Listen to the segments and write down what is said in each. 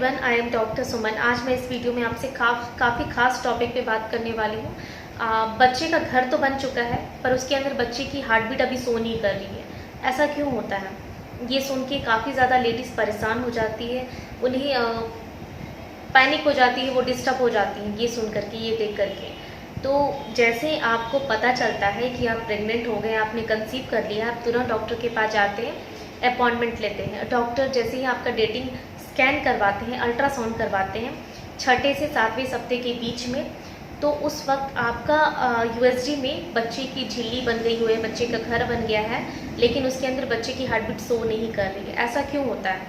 Everyone, I am doctor सुमन। आज मैं इस वीडियो में आपसे काफ़ी खास टॉपिक पे बात करने वाली हूँ। बच्चे का घर तो बन चुका है, पर उसके अंदर बच्चे की हार्ट बीट अभी शो नहीं कर रही है। ऐसा क्यों होता है? ये सुन के काफ़ी ज़्यादा लेडीज़ परेशान हो जाती है, उन्हें पैनिक हो जाती है, वो डिस्टर्ब हो जाती हैं ये सुन करके, ये देख करके। तो जैसे आपको पता चलता है कि आप प्रेग्नेंट हो गए, आपने कंसीव कर लिया, आप तुरंत डॉक्टर के पास जाते हैं, अपॉइंटमेंट लेते हैं। डॉक्टर जैसे ही आपका डेटिंग स्कैन करवाते हैं, अल्ट्रासाउंड करवाते हैं 6ठे से 7वें हफ्ते के बीच में, तो उस वक्त आपका यूएसजी में बच्चे की झिल्ली बन गई हुई है, बच्चे का घर बन गया है, लेकिन उसके अंदर बच्चे की हार्ट बीट शो नहीं कर रही है। ऐसा क्यों होता है?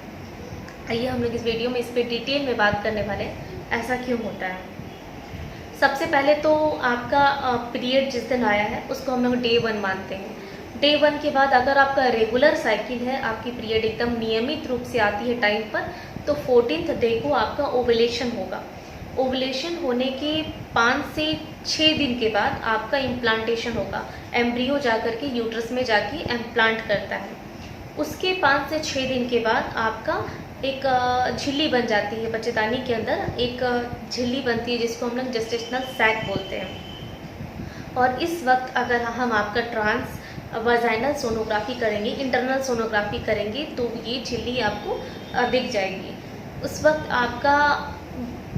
आइए हम लोग इस वीडियो में इस पर डिटेल में बात करने वाले हैं, ऐसा क्यों होता है। सबसे पहले तो आपका पीरियड जिस दिन आया है उसको हम लोग डे 1 मानते हैं। डे 1 के बाद अगर आपका रेगुलर साइकिल है, आपकी पीरियड एकदम नियमित रूप से आती है टाइम पर, तो 14th डे को आपका ओवुलेशन होगा। ओवुलेशन होने के 5 से 6 दिन के बाद आपका इम्प्लांटेशन होगा। एम्ब्रियो जाकर के यूट्रस में जाके इम्प्लांट करता है। उसके 5 से 6 दिन के बाद आपका एक झिल्ली बन जाती है, बच्चेदानी के अंदर एक झिल्ली बनती है जिसको हम लोग जेस्टेशनल सैक बोलते हैं। और इस वक्त अगर हम आपका ट्रांस वजाइनल सोनोग्राफी करेंगे, इंटरनल सोनोग्राफी करेंगे, तो ये झिल्ली आपको दिख जाएगी। उस वक्त आपका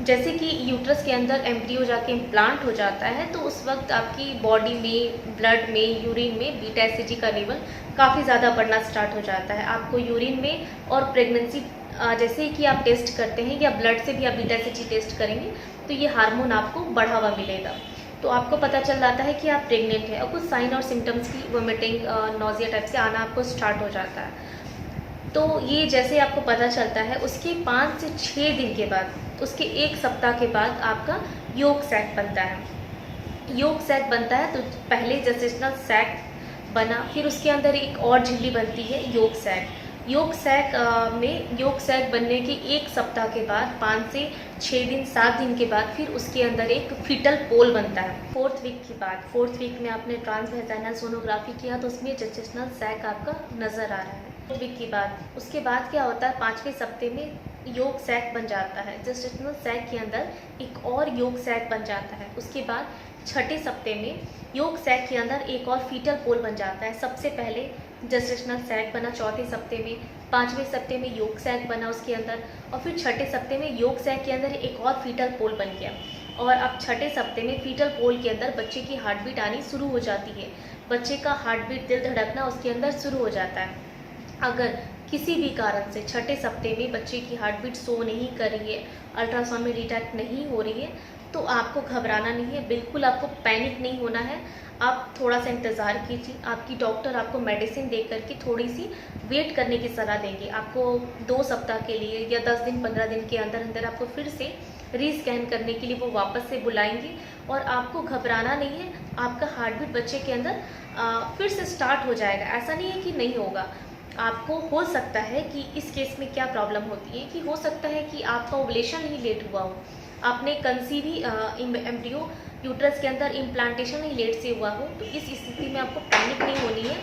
जैसे कि यूट्रस के अंदर एम्ब्रियो जाके इम्प्लांट हो जाता है, तो उस वक्त आपकी बॉडी में, ब्लड में, यूरिन में बीटा एसिडी का लेवल काफ़ी ज़्यादा बढ़ना स्टार्ट हो जाता है। आपको यूरिन में और प्रेगनेंसी जैसे कि आप टेस्ट करते हैं या ब्लड से भी आप बीटा एसिडी टेस्ट करेंगे, तो ये हार्मोन आपको बढ़ावा मिलेगा, तो आपको पता चल जाता है कि आप प्रेग्नेंट हैं। और कुछ साइन और सिम्टम्स की वोमिटिंग, नोजिया टाइप से आना आपको स्टार्ट हो जाता है। तो ये जैसे आपको पता चलता है, उसके 5 से 6 दिन के बाद, उसके 1 सप्ताह के बाद आपका योग सैक बनता है। योग सैक बनता है तो पहले जेस्टेशनल सैक बना, फिर उसके अंदर एक और झिल्ली बनती है योग सैक। योग सैक में योग सैक बनने के 1 सप्ताह के बाद, 5 से 6 दिन, 7 दिन के बाद, फिर उसके अंदर एक फीटल पोल बनता है। 4th वीक के बाद, 4th वीक में आपने ट्रांसवेजाइनल सोनोग्राफी किया तो उसमें जेस्टेशनल सैक आपका नज़र आ रहा है। 4th वीक के बाद, उसके बाद क्या होता है, 5वें सप्ते में योग सैक बन जाता है। जेस्टेशनल सैक के अंदर एक और योग सैक बन जाता है। उसके बाद 6ठे सप्ते में योग सैक के अंदर एक और फीटल पोल बन जाता है। सबसे पहले जेस्टेशनल सैक बना 4थे सप्ते में, 5वें सप्ते में योग सैक बना उसके अंदर, और फिर 6ठे सप्ते में योग सैक के अंदर एक और फीटल पोल बन गया। और अब 6ठे सप्ते में फीटल पोल के अंदर बच्चे की हार्ट बीट आनी शुरू हो जाती है। बच्चे का हार्ट बीट, दिल धड़कना उसके अंदर शुरू हो जाता है। अगर किसी भी कारण से 6ठे सप्ते में बच्चे की हार्ट बीट शो नहीं कर रही है, अल्ट्रासाउंड में डिटेक्ट नहीं हो रही है, तो आपको घबराना नहीं है, बिल्कुल आपको पैनिक नहीं होना है। आप थोड़ा सा इंतज़ार कीजिए। आपकी डॉक्टर आपको मेडिसिन दे करके थोड़ी सी वेट करने की सलाह देंगे। आपको 2 सप्ताह के लिए या 10 दिन, 15 दिन के अंदर अंदर आपको फिर से रीस्कैन करने के लिए वो वापस से बुलाएंगे। और आपको घबराना नहीं है, आपका हार्ट बीट बच्चे के अंदर फिर से स्टार्ट हो जाएगा। ऐसा नहीं है कि नहीं होगा। आपको हो सकता है कि इस केस में क्या प्रॉब्लम होती है कि हो सकता है कि आपका ओवुलेशन ही लेट हुआ हो, आपने कंसीव ही एम्ब्रियो यूट्रस के अंदर इम्प्लांटेशन ही लेट से हुआ हो। तो इस स्थिति में आपको पैनिक नहीं होनी है,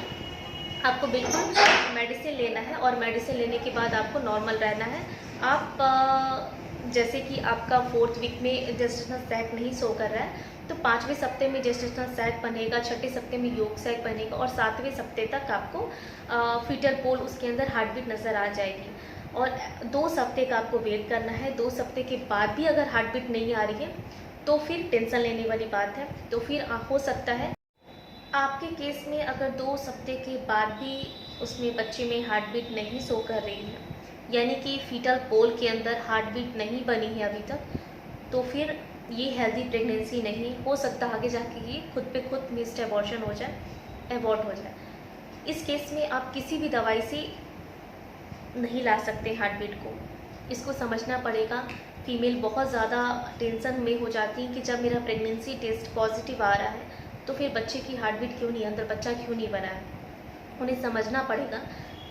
आपको बिल्कुल मेडिसिन लेना है, और मेडिसिन लेने के बाद आपको नॉर्मल रहना है। आप जैसे कि आपका 4th वीक में जेस्टेशनल सैक नहीं शो कर रहा है, तो 5वें सप्ते में जेस्टेशनल सैक बनेगा, 6ठे सप्ते में योग सैक बनेगा, और 7वें सप्ते तक आपको फीटल पोल उसके अंदर हार्ट बीट नज़र आ जाएगी। और 2 सप्ते का आपको वेट करना है। 2 सप्ते के बाद भी अगर हार्ट बीट नहीं आ रही है, तो फिर टेंशन लेने वाली बात है। तो फिर हो सकता है आपके केस में अगर 2 सप्ते के बाद भी उसमें बच्चे में हार्ट बीट नहीं शो कर रही है, यानी कि फीटल पोल के अंदर हार्ट बीट नहीं बनी है अभी तक, तो फिर ये हेल्दी प्रेगनेंसी नहीं हो सकता। आगे जाके ये खुद पे खुद मिस्ड एबॉर्शन हो जाए, एबॉर्ट हो जाए। इस केस में आप किसी भी दवाई से नहीं ला सकते हार्ट बीट को। इसको समझना पड़ेगा। फीमेल बहुत ज़्यादा टेंशन में हो जाती है कि जब मेरा प्रेगनेंसी टेस्ट पॉजिटिव आ रहा है, तो फिर बच्चे की हार्ट बीट क्यों नहीं, अंदर बच्चा क्यों नहीं बना है। उन्हें समझना पड़ेगा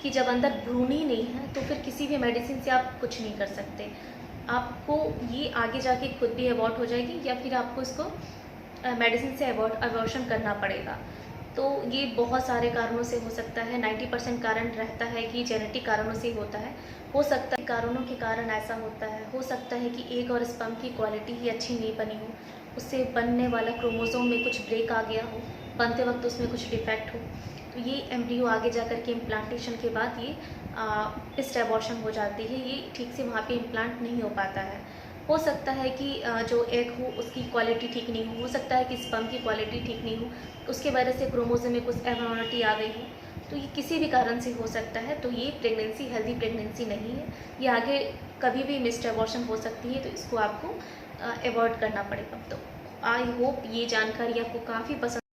कि जब अंदर भ्रूण ही नहीं है, तो फिर किसी भी मेडिसिन से आप कुछ नहीं कर सकते। आपको ये आगे जाके खुद भी एबॉर्ट हो जाएगी, या फिर आपको इसको मेडिसिन से एबॉर्शन करना पड़ेगा। तो ये बहुत सारे कारणों से हो सकता है। 90% कारण रहता है कि जेनेटिक कारणों से ही होता है। हो सकता है कारणों के कारण ऐसा होता है। हो सकता है कि एग और स्पर्म की क्वालिटी ही अच्छी नहीं बनी हो, उससे बनने वाला क्रोमोसोम में कुछ ब्रेक आ गया हो, बनते वक्त उसमें कुछ डिफेक्ट हो, तो ये एम्ब्रियो आगे जा कर के इम्प्लांटेशन के बाद ये पिस्ट एबॉर्शन हो जाती है। ये ठीक से वहाँ पे इम्प्लांट नहीं हो पाता है। हो सकता है कि जो एग हो उसकी क्वालिटी ठीक नहीं हो सकता है कि स्पर्म की क्वालिटी ठीक नहीं हो, उसके वजह से क्रोमोसोम में कुछ एबनॉर्मलिटी आ गई हो, तो ये किसी भी कारण से हो सकता है। तो ये प्रेगनेंसी हेल्दी प्रेगनेंसी नहीं है, ये आगे कभी भी मिस्ड एबॉर्शन हो सकती है, तो इसको आपको अवॉइड करना पड़ेगा। तो आई होप ये जानकारी आपको काफ़ी पसंद